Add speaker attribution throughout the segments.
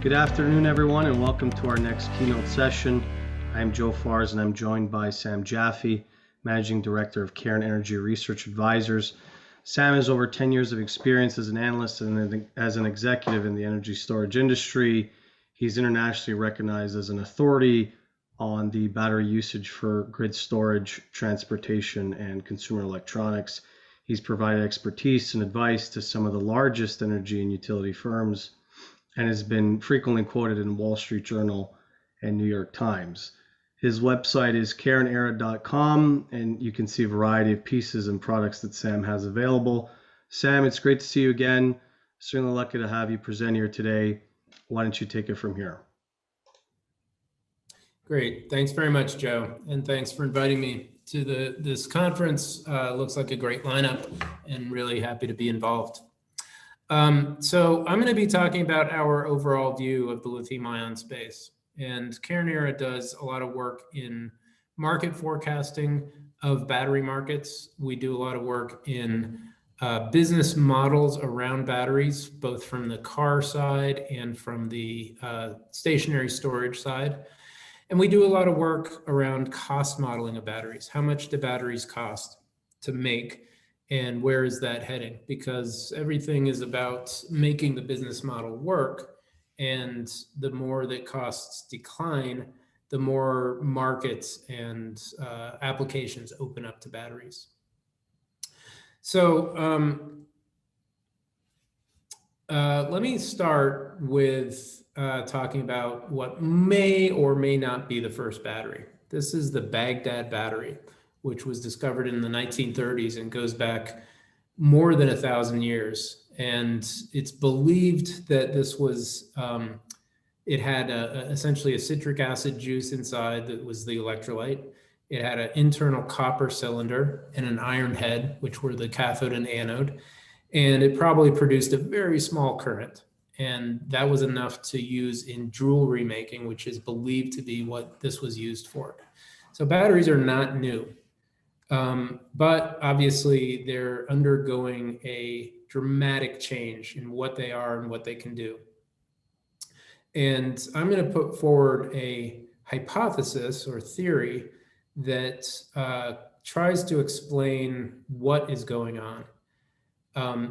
Speaker 1: Good afternoon, everyone, and welcome to our next keynote session. I'm Joe Fars, and I'm joined by Sam Jaffe, Managing Director of Cairn Energy Research Advisors. Sam has over 10 years of experience as an analyst and as an executive in the energy storage industry. He's internationally recognized as an authority on the battery usage for grid storage, transportation, and consumer electronics. He's provided expertise and advice to some of the largest energy and utility firms, and has been frequently quoted in Wall Street Journal and New York Times. His website is cairnera.com, and you can see a variety of pieces and products that Sam has available. Sam, it's great to see you again. Certainly lucky to have you present here today. Why don't you take it from here?
Speaker 2: Great. Thanks very much, Joe. And thanks for inviting me to this conference. Looks like a great lineup and really happy to be involved. So I'm going to be talking about our overall view of the lithium-ion space. And Cairn does a lot of work in market forecasting of battery markets. We do a lot of work in business models around batteries, both from the car side and from the stationary storage side. And we do a lot of work around cost modeling of batteries. How much do batteries cost to make? And where is that heading? Because everything is about making the business model work. And the more that costs decline, the more markets and applications open up to batteries. So let me start with talking about what may or may not be the first battery. This is the Baghdad battery, which was discovered in the 1930s and goes back more than 1,000 years. And it's believed that this was, it had essentially a citric acid juice inside that was the electrolyte. It had an internal copper cylinder and an iron head, which were the cathode and anode. And it probably produced a very small current. And that was enough to use in jewelry making, which is believed to be what this was used for. So batteries are not new. But obviously they're undergoing a dramatic change in what they are and what they can do. And I'm going to put forward a hypothesis or theory that tries to explain what is going on.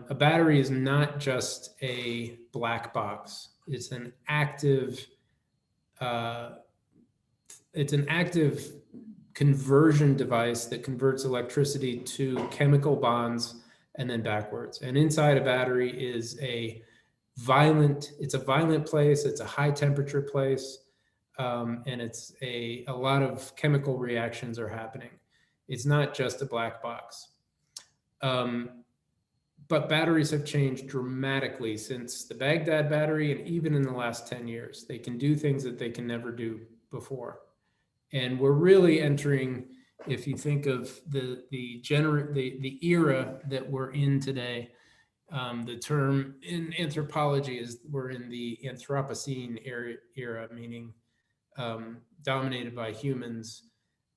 Speaker 2: A battery is not just a black box. It's an active conversion device that converts electricity to chemical bonds and then backwards. And inside a battery is it's a violent place, it's a high temperature place, and it's a lot of chemical reactions are happening. It's not just a black box. But batteries have changed dramatically since the Baghdad battery, and even in the last 10 years. They can do things that they can never do before. And we're really entering, if you think of the era that we're in today, the term in anthropology is we're in the Anthropocene era, meaning dominated by humans.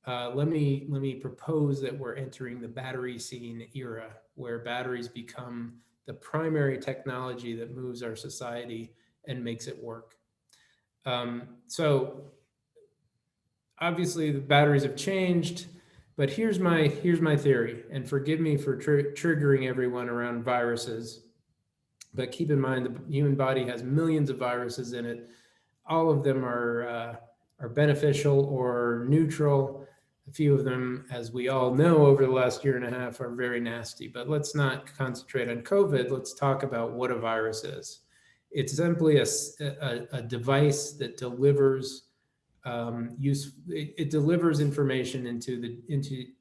Speaker 2: Let me propose that we're entering the battery scene era, where batteries become the primary technology that moves our society and makes it work. So obviously the batteries have changed, but here's my theory, and forgive me for triggering everyone around viruses, but keep in mind the human body has millions of viruses in it. All of them are beneficial or neutral. A few of them, as we all know, over the last year and a half are very nasty, but let's not concentrate on COVID. Let's talk about what a virus is. It's simply a device that delivers it delivers information into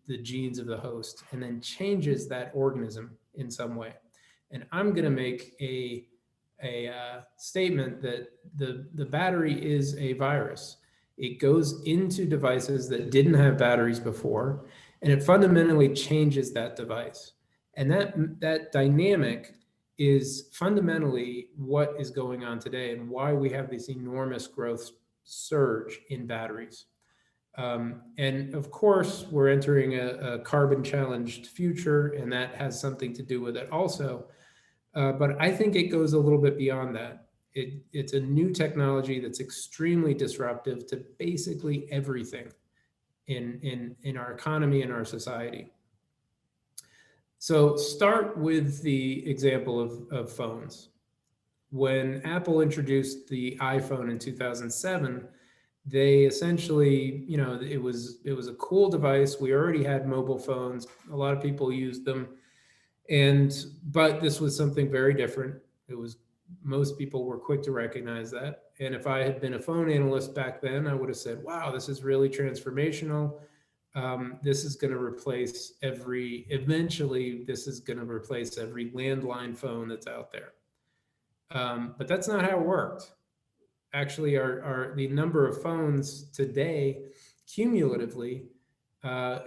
Speaker 2: the genes of the host and then changes that organism in some way. And I'm going to make a statement that the battery is a virus. It goes into devices that didn't have batteries before, and it fundamentally changes that device. And that dynamic is fundamentally what is going on today and why we have this enormous growth surge in batteries. And of course, we're entering a carbon challenged future, and that has something to do with it also. But I think it goes a little bit beyond that. It's a new technology that's extremely disruptive to basically everything in our economy and our society. So start with the example of phones. When Apple introduced the iPhone in 2007, they essentially, it was a cool device. We already had mobile phones. A lot of people used them. But this was something very different. Most people were quick to recognize that. And if I had been a phone analyst back then, I would have said, wow, this is really transformational. This is going to replace eventually this is going to replace every landline phone that's out there. But that's not how it worked. Actually, the number of phones today cumulatively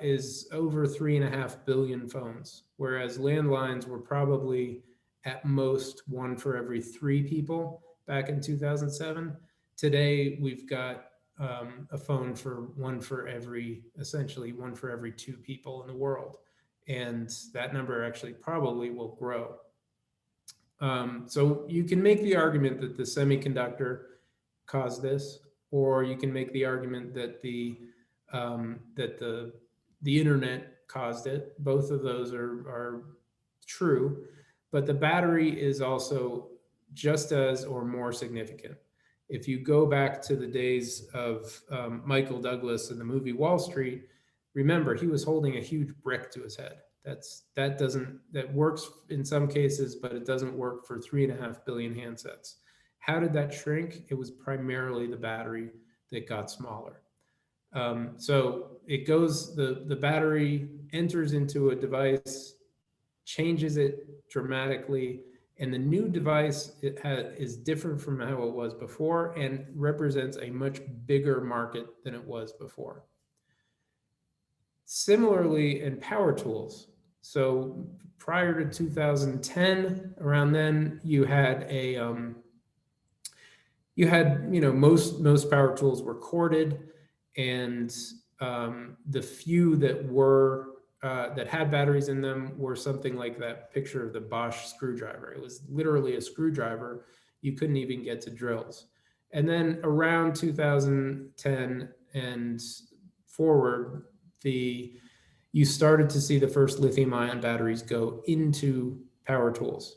Speaker 2: is over 3.5 billion phones, whereas landlines were probably at most one for every 3 people back in 2007. Today, we've got a phone essentially one for every 2 people in the world. And that number actually probably will grow. So you can make the argument that the semiconductor caused this, or you can make the argument that the internet caused it. Both of those are true, but the battery is also just as or more significant. If you go back to the days of Michael Douglas in the movie Wall Street, remember, he was holding a huge brick to his head. That works in some cases, but it doesn't work for 3.5 billion handsets. How did that shrink? It was primarily the battery that got smaller. So it goes, the battery enters into a device, changes it dramatically, and the new device is different from how it was before and represents a much bigger market than it was before. Similarly, in power tools. So prior to 2010, around then, you had most power tools were corded, and the few that had batteries in them were something like that picture of the Bosch screwdriver. It was literally a screwdriver. You couldn't even get to drills. And then around 2010 and forward, you started to see the first lithium-ion batteries go into power tools.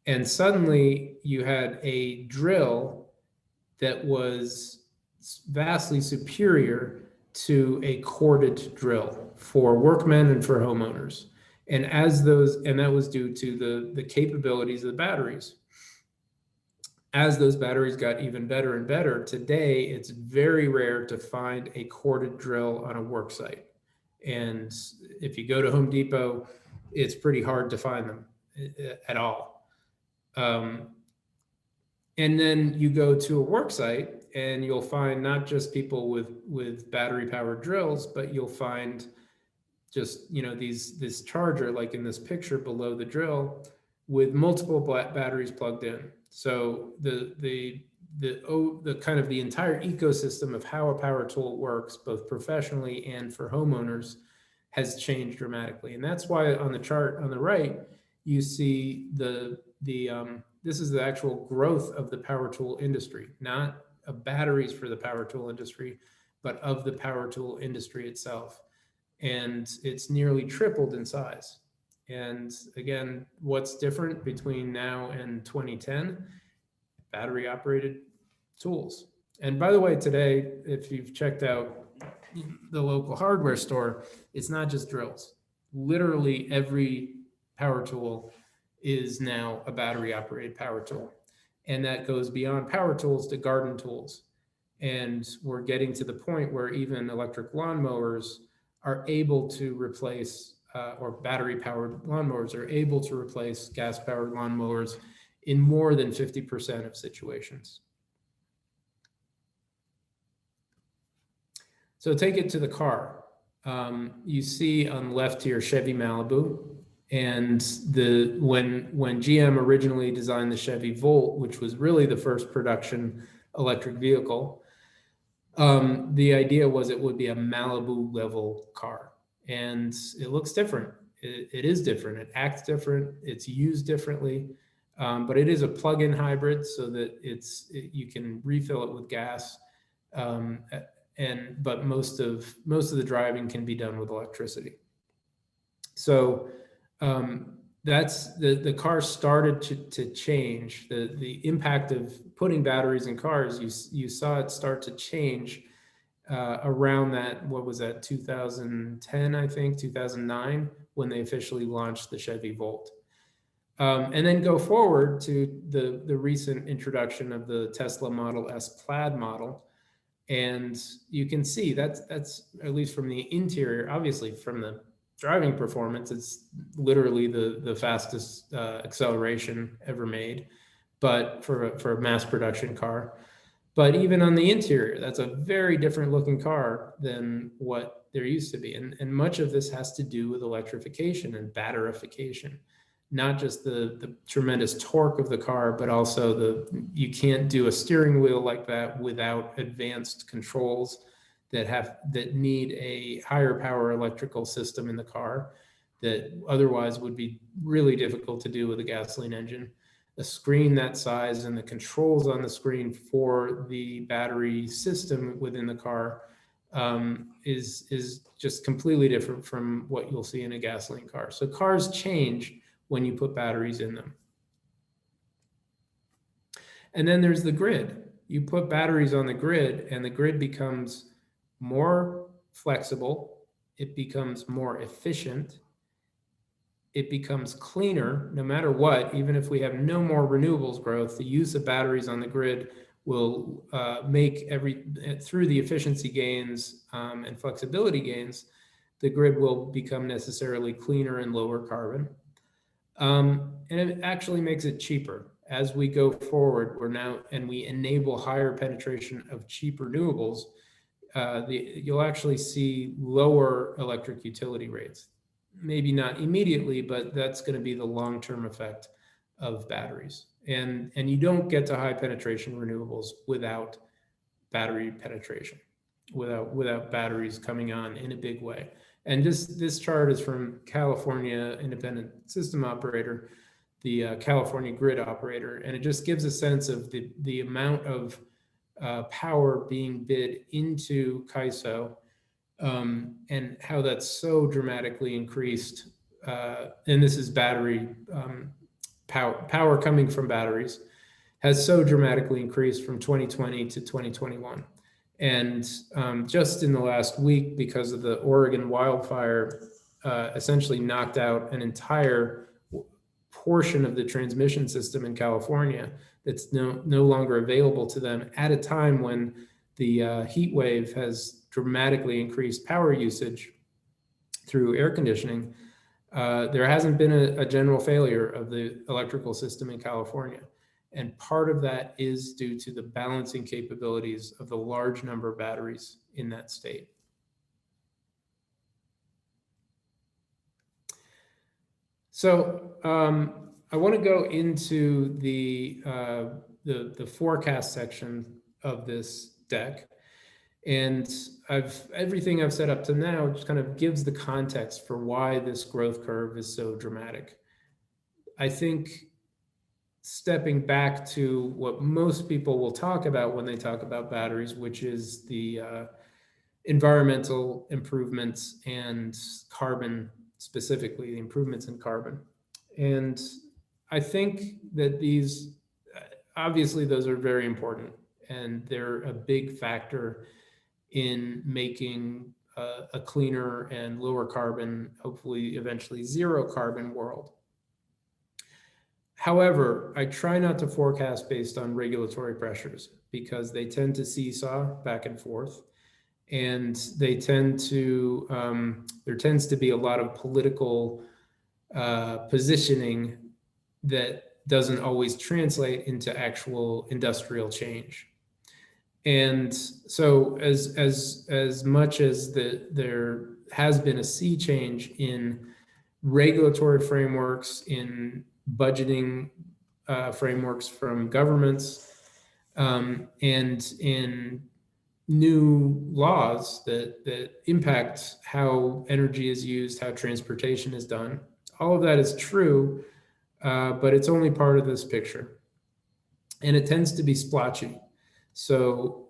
Speaker 2: And suddenly you had a drill that was vastly superior to a corded drill for workmen and for homeowners. And that was due to the capabilities of the batteries. As those batteries got even better and better, today it's very rare to find a corded drill on a work site. And if you go to Home Depot, it's pretty hard to find them at all. And then you go to a work site and you'll find not just people with battery powered drills, but you'll find just, this charger, like in this picture below the drill, with multiple batteries plugged in. So the kind of the entire ecosystem of how a power tool works, both professionally and for homeowners, has changed dramatically. And that's why on the chart on the right, you see this is the actual growth of the power tool industry, not of batteries for the power tool industry, but of the power tool industry itself. And it's nearly tripled in size. And again, what's different between now and 2010? Battery operated tools. And by the way, today, if you've checked out the local hardware store, it's not just drills. Literally every power tool is now a battery operated power tool. And that goes beyond power tools to garden tools. And we're getting to the point where even electric lawnmowers are able to replace, or battery powered lawnmowers are able to replace gas powered lawnmowers in more than 50% of situations. So take it to the car. You see on the left here, Chevy Malibu. And when GM originally designed the Chevy Volt, which was really the first production electric vehicle, the idea was it would be a Malibu level car. And it looks different. It is different. It acts different. It's used differently. but it is a plug-in hybrid so that you can refill it with gas, but most of the driving can be done with electricity. So that's the car started to change. The impact of putting batteries in cars, you saw it start to change around that, what was that, 2010, I think, 2009, when they officially launched the Chevy Volt. And then go forward to the recent introduction of the Tesla Model S Plaid model. And you can see that's at least from the interior, obviously from the driving performance, it's literally the fastest acceleration ever made, but for a mass production car. But even on the interior, that's a very different looking car than what there used to be. And much of this has to do with electrification and batterification, not just the tremendous torque of the car, but also you can't do a steering wheel like that without advanced controls that need a higher power electrical system in the car that otherwise would be really difficult to do with a gasoline engine. A screen that size and the controls on the screen for the battery system within the car is just completely different from what you'll see in a gasoline car. So cars change when you put batteries in them. And then there's the grid. You put batteries on the grid and the grid becomes more flexible. It becomes more efficient. It becomes cleaner no matter what. Even if we have no more renewables growth, the use of batteries on the grid will make through the efficiency gains and flexibility gains, the grid will become necessarily cleaner and lower carbon. And it actually makes it cheaper. As we go forward, we enable higher penetration of cheap renewables, you'll actually see lower electric utility rates. Maybe not immediately, but that's going to be the long-term effect of batteries. And you don't get to high penetration renewables without battery penetration, without batteries coming on in a big way. And this chart is from California Independent System Operator, the California Grid Operator, and it just gives a sense of the amount of power being bid into CAISO and how that's so dramatically increased. And this is battery power coming from batteries has so dramatically increased from 2020 to 2021. And just in the last week, because of the Oregon wildfire, essentially knocked out an entire portion of the transmission system in California that's no longer available to them at a time when the heat wave has dramatically increased power usage through air conditioning. There hasn't been a general failure of the electrical system in California. And part of that is due to the balancing capabilities of the large number of batteries in that state. So I want to go into the forecast section of this deck. And everything I've set up to now just kind of gives the context for why this growth curve is so dramatic. I think stepping back to what most people will talk about when they talk about batteries, which is the environmental improvements and carbon, specifically the improvements in carbon. And I think that these, obviously those are very important and they're a big factor in making a cleaner and lower carbon, hopefully eventually zero carbon world. However, I try not to forecast based on regulatory pressures because they tend to seesaw back and forth, and they tend to, there tends to be a lot of political positioning that doesn't always translate into actual industrial change. And so as much as there has been a sea change in regulatory frameworks, in budgeting frameworks from governments, and in new laws that impact how energy is used, how transportation is done, all of that is true. but it's only part of this picture. And it tends to be splotchy. So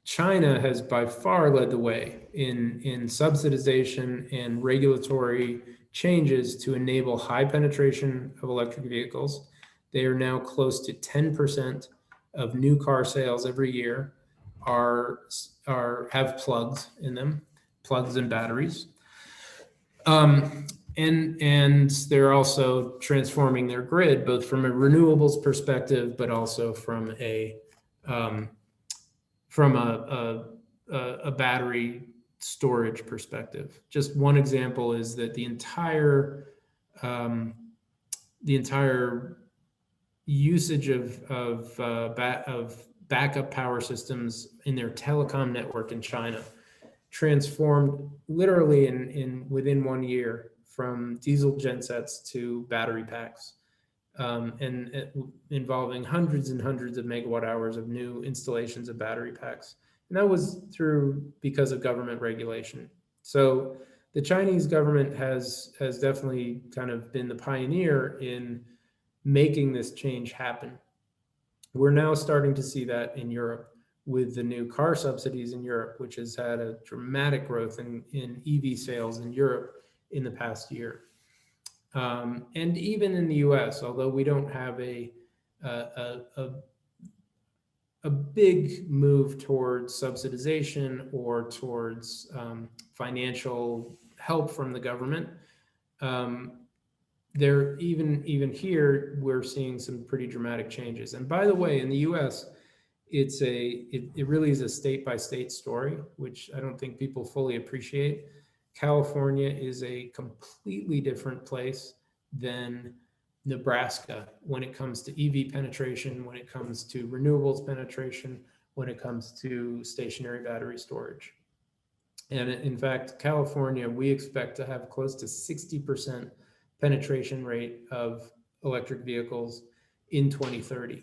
Speaker 2: China has by far led the way in subsidization and regulatory changes to enable high penetration of electric vehicles. They are now close to 10% of new car sales every year have plugs in them, plugs and batteries. And they're also transforming their grid, both from a renewables perspective, but also from a battery storage perspective. Just one example is that the entire usage of backup power systems in their telecom network in China transformed literally within 1 year from diesel gensets to battery packs, involving hundreds and hundreds of megawatt hours of new installations of battery packs. And that was because of government regulation. So the Chinese government has definitely kind of been the pioneer in making this change happen. We're now starting to see that in Europe with the new car subsidies in Europe, which has had a dramatic growth in EV sales in Europe in the past year. And even in the US, although we don't have a big move towards subsidization or towards financial help from the government, even here, we're seeing some pretty dramatic changes. And by the way, in the US, it really is a state by state story, which I don't think people fully appreciate. California is a completely different place than Nebraska when it comes to EV penetration, when it comes to renewables penetration, when it comes to stationary battery storage. And in fact, California, we expect to have close to 60% penetration rate of electric vehicles in 2030.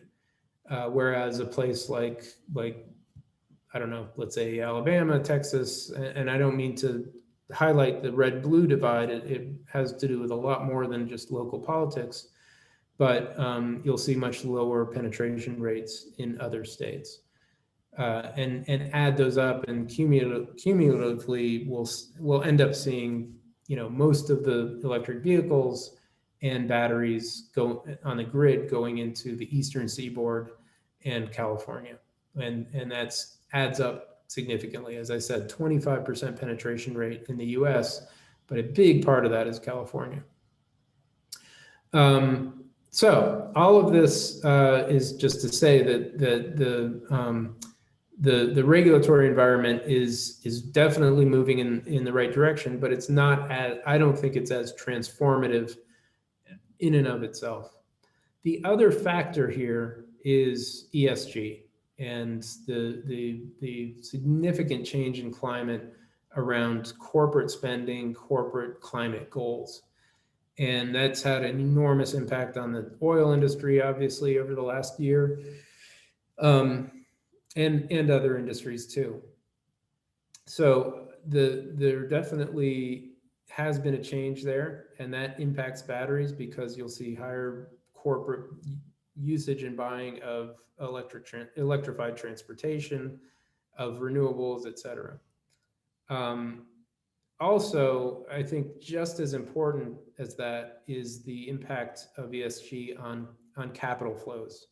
Speaker 2: Whereas a place like, I don't know, let's say Alabama, Texas, and I don't mean to highlight the red-blue divide, it has to do with a lot more than just local politics, but you'll see much lower penetration rates in other states. And add those up, and cumulatively, we'll end up seeing, most of the electric vehicles and batteries go on the grid going into the Eastern Seaboard and California, and that adds up significantly. As I said, 25% penetration rate in the US, but a big part of that is California. So all of this is just to say that the regulatory environment is definitely moving in the right direction, but it's not I don't think it's as transformative in and of itself. The other factor here is ESG and the significant change in climate around corporate spending, corporate climate goals. And that's had an enormous impact on the oil industry, obviously, over the last year, and other industries too. So there definitely has been a change there, and that impacts batteries because you'll see higher corporate usage and buying of electrified transportation, of renewables, et cetera. Also, I think just as important as that is the impact of ESG on capital flows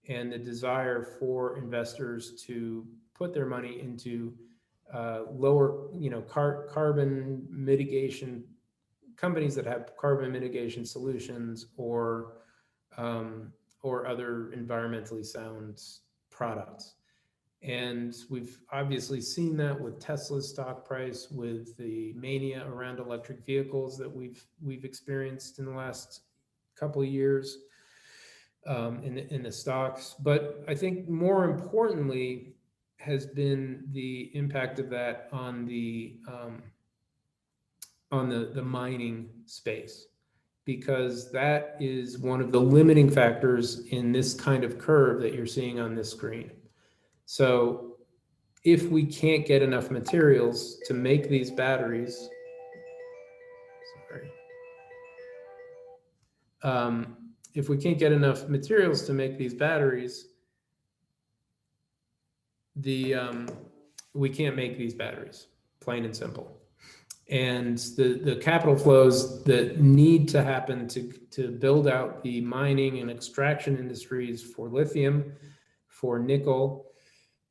Speaker 2: and the desire for investors to put their money into lower, carbon mitigation companies that have carbon mitigation solutions or other environmentally sound products. And we've obviously seen that with Tesla's stock price, with the mania around electric vehicles that we've experienced in the last couple of years in the stocks. But I think more importantly has been the impact of that on the mining space, because that is one of the limiting factors in this kind of curve that you're seeing on this screen. So if we can't get enough materials to make these batteries, if we can't get enough materials to make these batteries, we can't make these batteries, plain and simple. And the capital flows that need to happen to build out the mining and extraction industries for lithium, for nickel,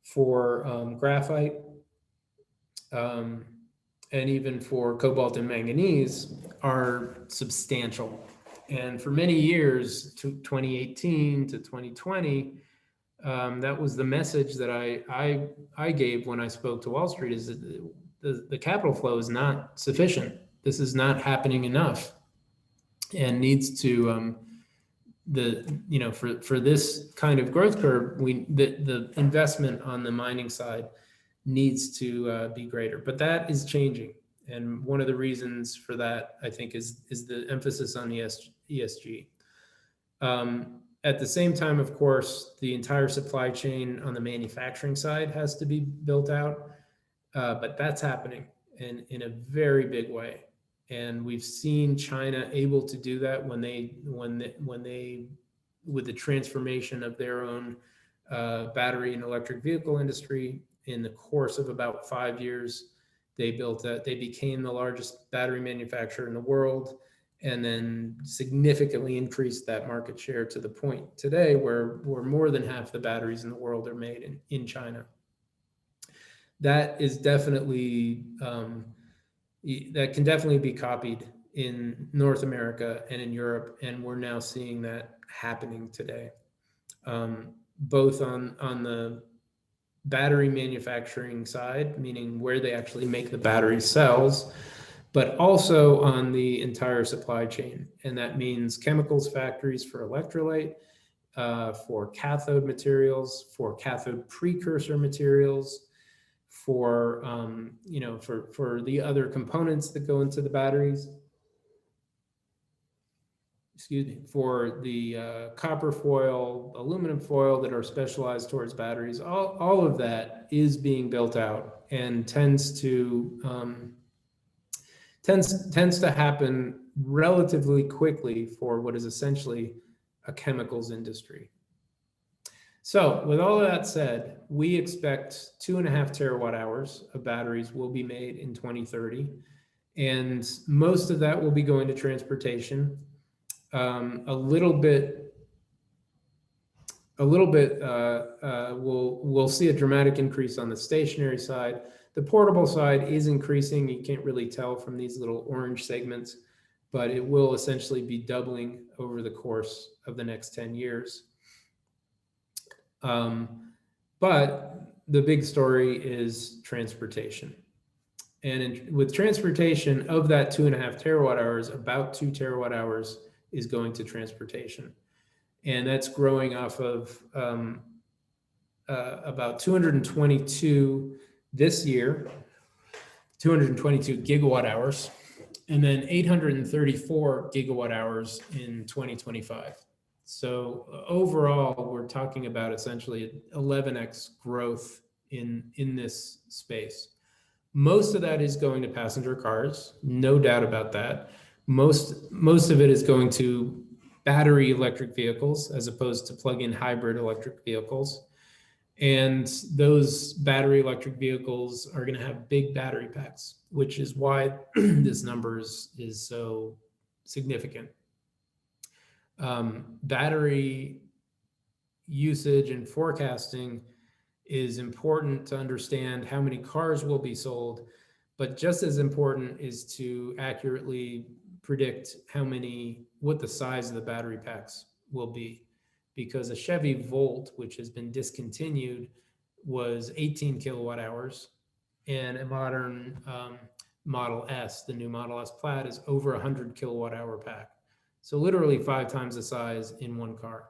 Speaker 2: for graphite, and even for cobalt and manganese are substantial. And for many years, 2018 to 2020, that was the message that I gave when I spoke to Wall Street, is that the capital flow is not sufficient. This is not happening enough, and needs to for this kind of growth curve, the investment on the mining side needs to be greater. But that is changing, and one of the reasons for that, I think, is the emphasis on ESG. At the same time, of course, the entire supply chain on the manufacturing side has to be built out, but that's happening in a very big way. And we've seen China able to do that when they with the transformation of their own battery and electric vehicle industry. In the course of about 5 years, they became the largest battery manufacturer in the world, and then significantly increased that market share to the point today where more than half the batteries in the world are made in China. That is definitely that can definitely be copied in North America and in Europe, and we're now seeing that happening today, both on the battery manufacturing side, meaning where they actually make the battery cells, but also on the entire supply chain. And that means chemicals factories for electrolyte, for cathode materials, for cathode precursor materials, for for the other components that go into the batteries. Excuse me, for the copper foil, aluminum foil that are specialized towards batteries. All of that is being built out and tends to happen relatively quickly for what is essentially a chemicals industry. So with all of that said, we expect 2.5 terawatt hours of batteries will be made in 2030. And most of that will be going to transportation. We'll see a dramatic increase on the stationary side. The portable side is increasing. You can't really tell from these little orange segments, but it will essentially be doubling over the course of the next 10 years. But the big story is transportation. And with transportation, of that 2.5 terawatt hours, about 2 terawatt hours is going to transportation. And that's growing off of about 222 this year, 222 gigawatt hours, and then 834 gigawatt hours in 2025. So overall, we're talking about essentially 11x growth in this space. Most of that is going to passenger cars, no doubt about that. Most of it is going to battery electric vehicles as opposed to plug-in hybrid electric vehicles. And those battery electric vehicles are going to have big battery packs, which is why this number is so significant. Battery usage and forecasting is important to understand how many cars will be sold, but just as important is to accurately predict what the size of the battery packs will be, because a Chevy Volt, which has been discontinued, was 18 kilowatt hours, and a modern Model S, the new Model S Plaid, is over 100 kilowatt hour pack. So literally 5 times the size in one car.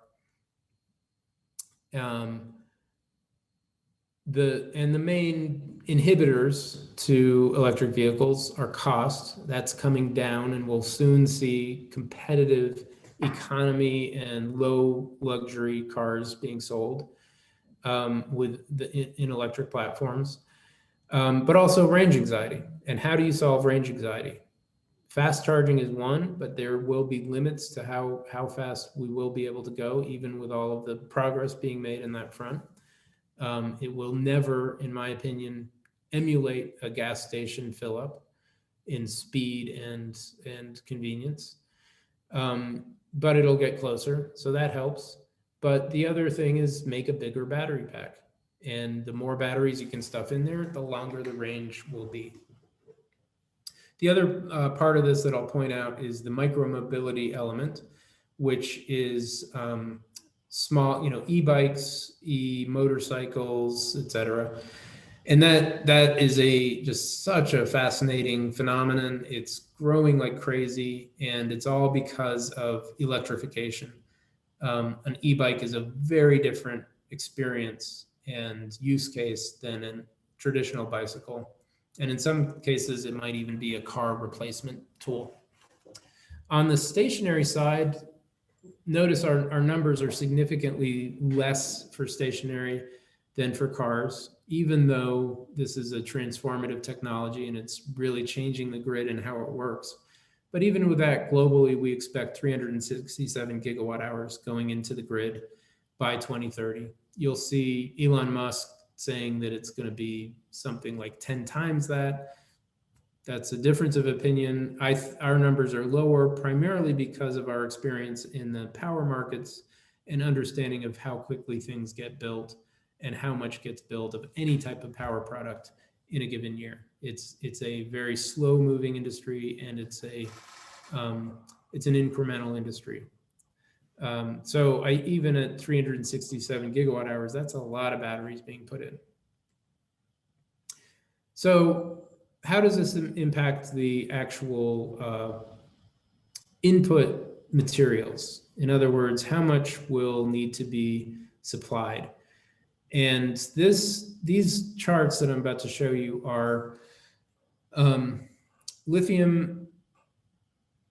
Speaker 2: The main inhibitors to electric vehicles are cost. That's coming down, and we'll soon see competitive economy and low luxury cars being sold in electric platforms, but also range anxiety. And how do you solve range anxiety? Fast charging is one, but there will be limits to how fast we will be able to go, even with all of the progress being made in that front. It will never, in my opinion, emulate a gas station fill up in speed and convenience. But it'll get closer, so that helps. But the other thing is make a bigger battery pack. And the more batteries you can stuff in there, the longer the range will be. The other part of this that I'll point out is the micromobility element, which is small, e-bikes, e-motorcycles, etc. And that is just such a fascinating phenomenon. It's growing like crazy, and it's all because of electrification. An e-bike is a very different experience and use case than a traditional bicycle. And in some cases, it might even be a car replacement tool. On the stationary side, notice our numbers are significantly less for stationary than for cars, even though this is a transformative technology and it's really changing the grid and how it works. But even with that, globally, we expect 367 gigawatt hours going into the grid by 2030. You'll see Elon Musk saying that it's going to be something like 10 times that. That's a difference of opinion. Our numbers are lower primarily because of our experience in the power markets and understanding of how quickly things get built and how much gets built of any type of power product in a given year. It's a very slow moving industry, and it's an incremental industry. So even at 367 gigawatt hours, that's a lot of batteries being put in. So how does this impact the actual input materials? In other words, how much will need to be supplied? And these charts that I'm about to show you are lithium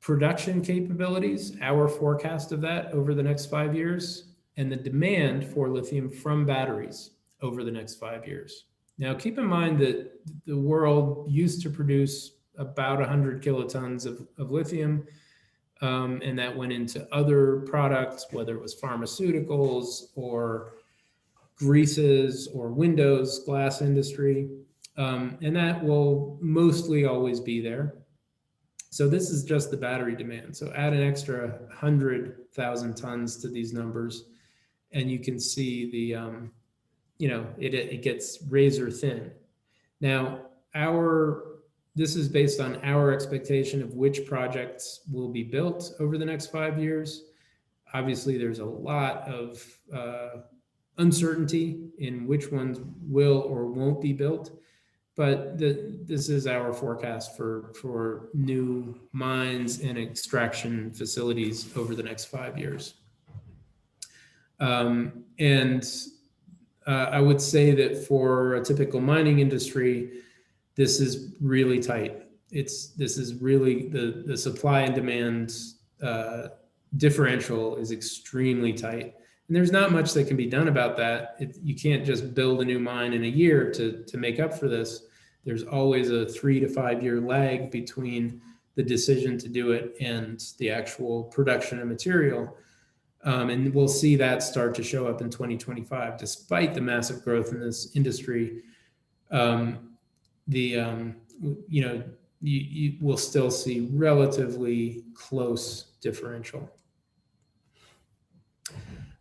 Speaker 2: production capabilities, our forecast of that over the next 5 years, and the demand for lithium from batteries over the next 5 years. Now, keep in mind that the world used to produce about 100 kilotons of lithium, and that went into other products, whether it was pharmaceuticals or greases or windows, glass industry, and that will mostly always be there. So this is just the battery demand. So add an extra 100,000 tons to these numbers, and you can see the, it gets razor thin. Now, this is based on our expectation of which projects will be built over the next 5 years. Obviously, there's a lot of uncertainty in which ones will or won't be built. But this is our forecast for new mines and extraction facilities over the next 5 years. I would say that for a typical mining industry, this is really tight. This is really the supply and demand differential is extremely tight. And there's not much that can be done about that. You can't just build a new mine in a year to make up for this. There's always a 3 to 5 year lag between the decision to do it and the actual production of material. And we'll see that start to show up in 2025. Despite the massive growth in this industry, you will still see relatively close differential.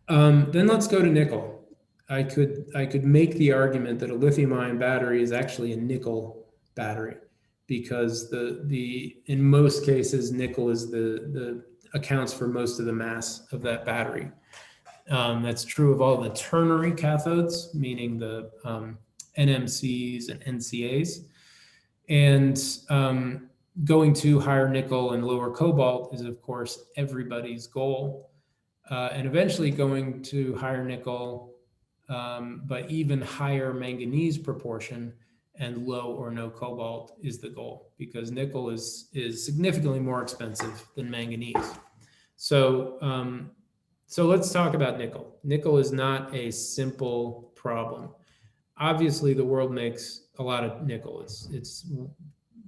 Speaker 2: Then let's go to nickel. I could make the argument that a lithium-ion battery is actually a nickel battery because in most cases nickel is the accounts for most of the mass of that battery. That's true of all the ternary cathodes, meaning the NMCs and NCAs, and going to higher nickel and lower cobalt is of course everybody's goal. And eventually going to higher nickel, but even higher manganese proportion and low or no cobalt is the goal, because nickel is significantly more expensive than manganese. So let's talk about nickel. Nickel is not a simple problem. Obviously, the world makes a lot of nickel. It's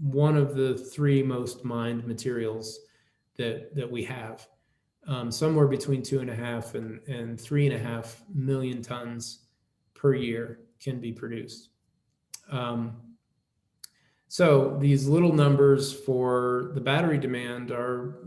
Speaker 2: one of the three most mined materials that we have. Somewhere between 2.5 and 3.5 million tons per year can be produced. So these little numbers for the battery demand are,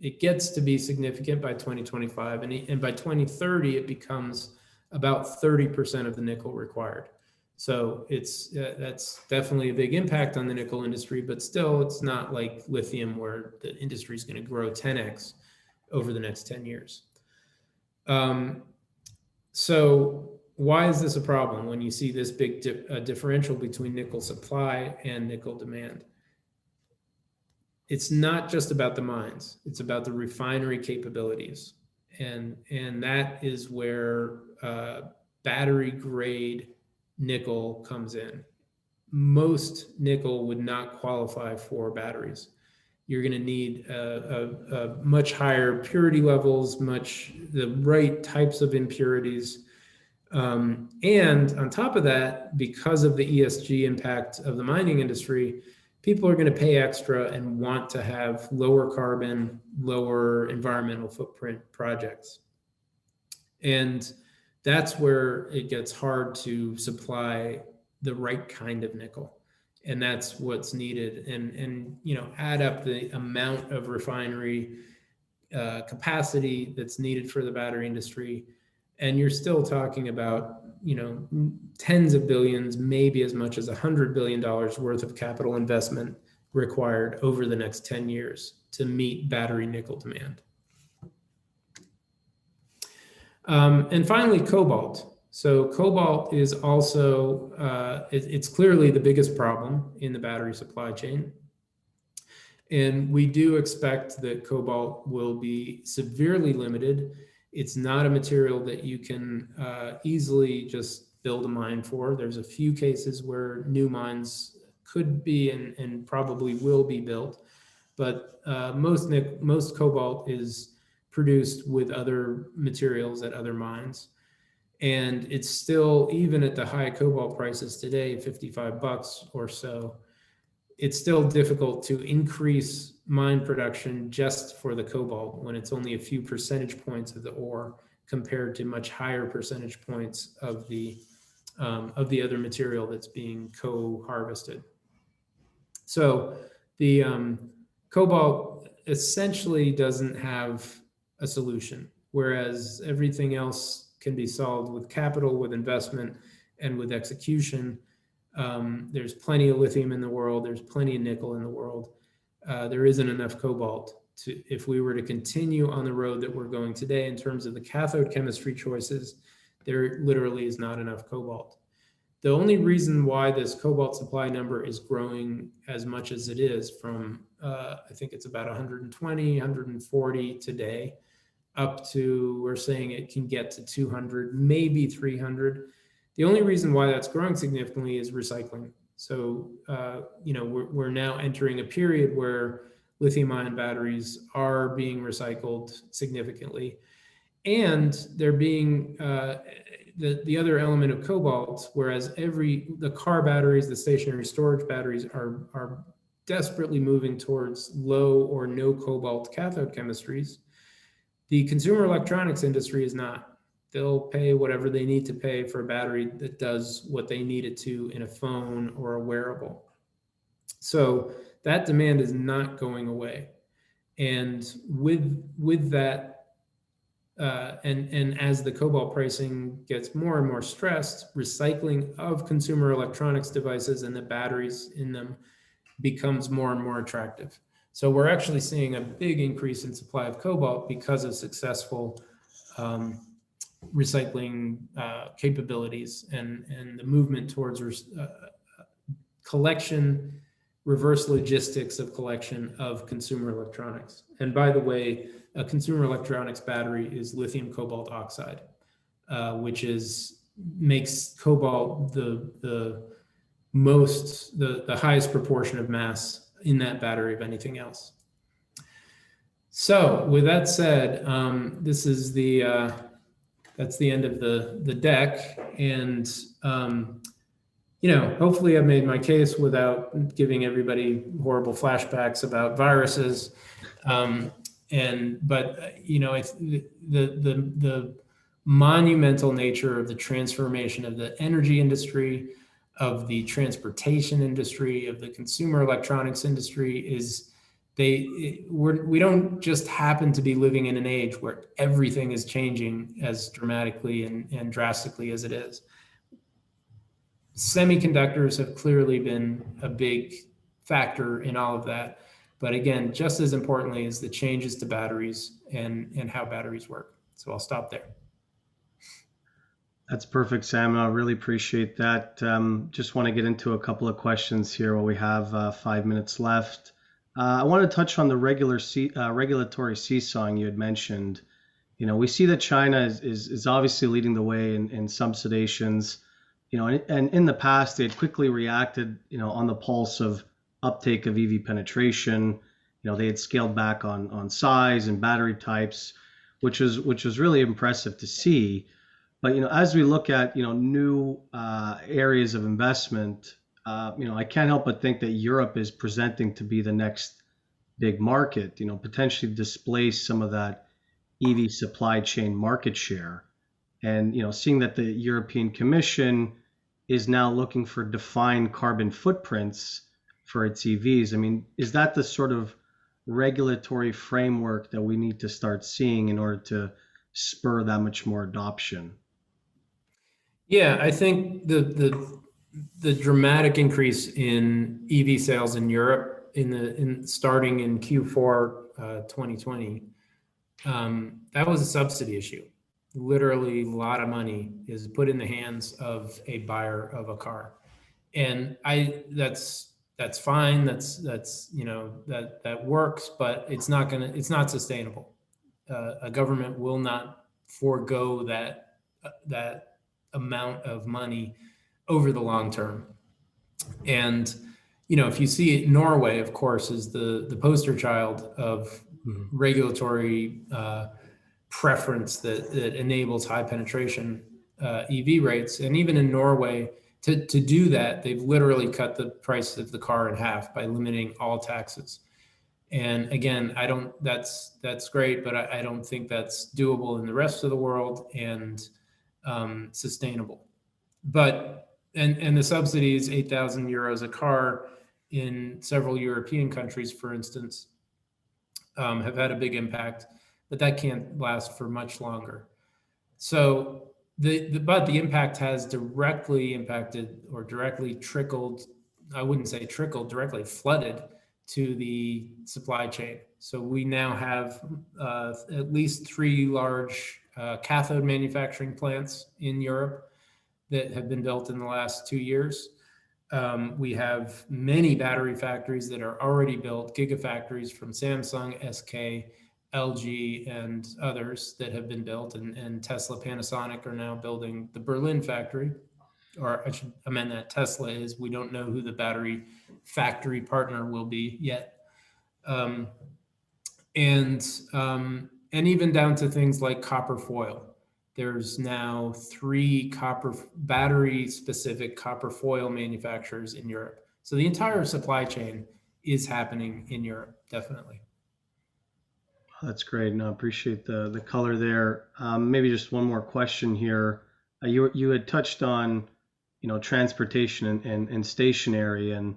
Speaker 2: it gets to be significant by 2025, and by 2030 it becomes about 30% of the nickel required. So that's definitely a big impact on the nickel industry, but still it's not like lithium where the industry is going to grow 10x over the next 10 years. So why is this a problem when you see this big differential between nickel supply and nickel demand? It's not just about the mines, it's about the refinery capabilities. And that is where battery grade nickel comes in. Most nickel would not qualify for batteries. You're going to need a much higher purity levels, the right types of impurities. And on top of that, because of the ESG impact of the mining industry, people are going to pay extra and want to have lower carbon, lower environmental footprint projects. And that's where it gets hard to supply the right kind of nickel. And that's what's needed. And add up the amount of refinery capacity that's needed for the battery industry, and you're still talking about tens of billions, maybe as much as $100 billion worth of capital investment required over the next 10 years to meet battery nickel demand. And finally, cobalt. So cobalt is also, it's clearly the biggest problem in the battery supply chain. And we do expect that cobalt will be severely limited. It's not a material that you can easily just build a mine for. There's a few cases where new mines could be and probably will be built, but most cobalt is produced with other materials at other mines. And it's still, even at the high cobalt prices today, $55 or so, it's still difficult to increase mine production just for the cobalt when it's only a few percentage points of the ore compared to much higher percentage points of the other material that's being co-harvested. So the cobalt essentially doesn't have a solution, whereas everything else can be solved with capital, with investment, and with execution. There's plenty of lithium in the world. There's plenty of nickel in the world. There isn't enough cobalt if we were to continue on the road that we're going today in terms of the cathode chemistry choices. There literally is not enough cobalt. The only reason why this cobalt supply number is growing as much as it is from, I think it's about 120, 140 today, up to, we're saying it can get to 200, maybe 300. The only reason why that's growing significantly is recycling. So, we're now entering a period where lithium-ion batteries are being recycled significantly, and they're being the other element of cobalt. Whereas the car batteries, the stationary storage batteries are desperately moving towards low or no cobalt cathode chemistries. The consumer electronics industry is not. They'll pay whatever they need to pay for a battery that does what they need it to in a phone or a wearable. So that demand is not going away. And with that, and as the cobalt pricing gets more and more stressed, recycling of consumer electronics devices and the batteries in them becomes more and more attractive. So we're actually seeing a big increase in supply of cobalt because of successful recycling capabilities and the movement towards collection, reverse logistics of collection of consumer electronics. And by the way, a consumer electronics battery is lithium cobalt oxide, which makes cobalt the highest proportion of mass in that battery of anything else. So with that said, this is that's the end of the deck. And hopefully I've made my case without giving everybody horrible flashbacks about viruses. It's the monumental nature of the transformation of the energy industry, of the transportation industry, of the consumer electronics industry is we don't just happen to be living in an age where everything is changing as dramatically and drastically as it is. Semiconductors have clearly been a big factor in all of that. But again, just as importantly is the changes to batteries and how batteries work. So I'll stop there.
Speaker 1: That's perfect, Sam. I really appreciate that. Just want to get into a couple of questions here while we have 5 minutes left. I want to touch on the regulatory seesawing you had mentioned. We see that China is obviously leading the way in subsidizations. And in the past, they had quickly reacted, on the pulse of uptake of EV penetration. They had scaled back on size and battery types, which was really impressive to see. But as we look at new areas of investment, I can't help but think that Europe is presenting to be the next big market. Potentially displace some of that EV supply chain market share. And seeing that the European Commission is now looking for defined carbon footprints for its EVs. I mean, is that the sort of regulatory framework that we need to start seeing in order to spur that much more adoption?
Speaker 2: Yeah, I think the dramatic increase in EV sales in Europe starting in Q4 2020, that was a subsidy issue. Literally, a lot of money is put in the hands of a buyer of a car, and that's fine. That works, but it's not sustainable. A government will not forego that amount of money over the long term. And if you see it, Norway, of course, is the poster child of regulatory preference that enables high penetration EV rates. And even in Norway, to do that, they've literally cut the price of the car in half by limiting all taxes. And again, that's great, but I don't think that's doable in the rest of the world and sustainable. But and the subsidy is 8,000 euros a car in several European countries, for instance, have had a big impact, but that can't last for much longer. So but the impact has directly impacted or directly trickled, I wouldn't say trickled, directly flooded to the supply chain. So we now have at least 3 large cathode manufacturing plants in Europe that have been built in the last 2 years. We have many battery factories that are already built, gigafactories from Samsung, SK, LG, and others that have been built, and Tesla, Panasonic are now building the Berlin factory. Or I should amend that, Tesla is. We don't know who the battery factory partner will be yet. And even down to things like copper foil. There's now 3 battery-specific copper foil manufacturers in Europe. So the entire supply chain is happening in Europe, definitely.
Speaker 1: That's great. No, I appreciate the color there. Maybe just one more question here. You had touched on, transportation and stationary and,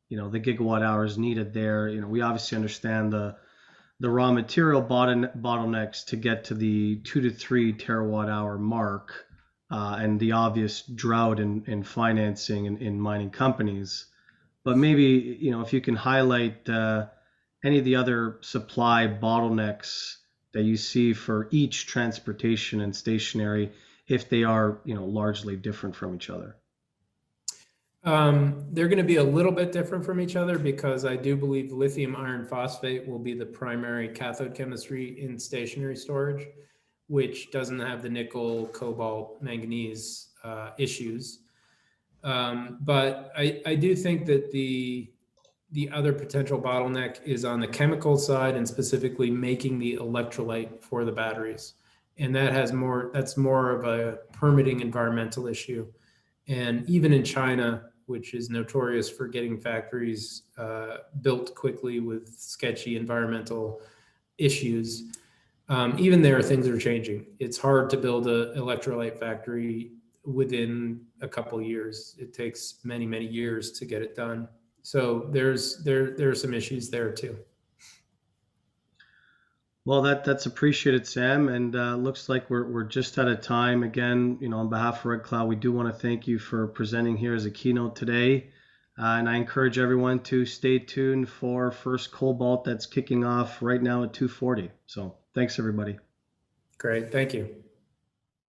Speaker 1: the gigawatt hours needed there. We obviously understand the raw material bottlenecks to get to the 2 to 3 terawatt hour mark, and the obvious drought in financing in mining companies. But maybe, if you can highlight any of the other supply bottlenecks that you see for each transportation and stationary, if they are, largely different from each other.
Speaker 2: They're going to be a little bit different from each other because I do believe lithium iron phosphate will be the primary cathode chemistry in stationary storage, which doesn't have the nickel, cobalt, manganese issues. But I do think that the other potential bottleneck is on the chemical side, and specifically making the electrolyte for the batteries. And that's more of a permitting environmental issue. And even in China, which is notorious for getting factories built quickly with sketchy environmental issues, even there, things are changing. It's hard to build an electrolyte factory within a couple years. It takes many, many years to get it done. So there are some issues there too.
Speaker 1: Well, that's appreciated, Sam, and looks like we're just out of time. Again, on behalf of Red Cloud, we do want to thank you for presenting here as a keynote today, and I encourage everyone to stay tuned for first Cobalt that's kicking off right now at 2:40. So, thanks everybody.
Speaker 2: Great, thank you.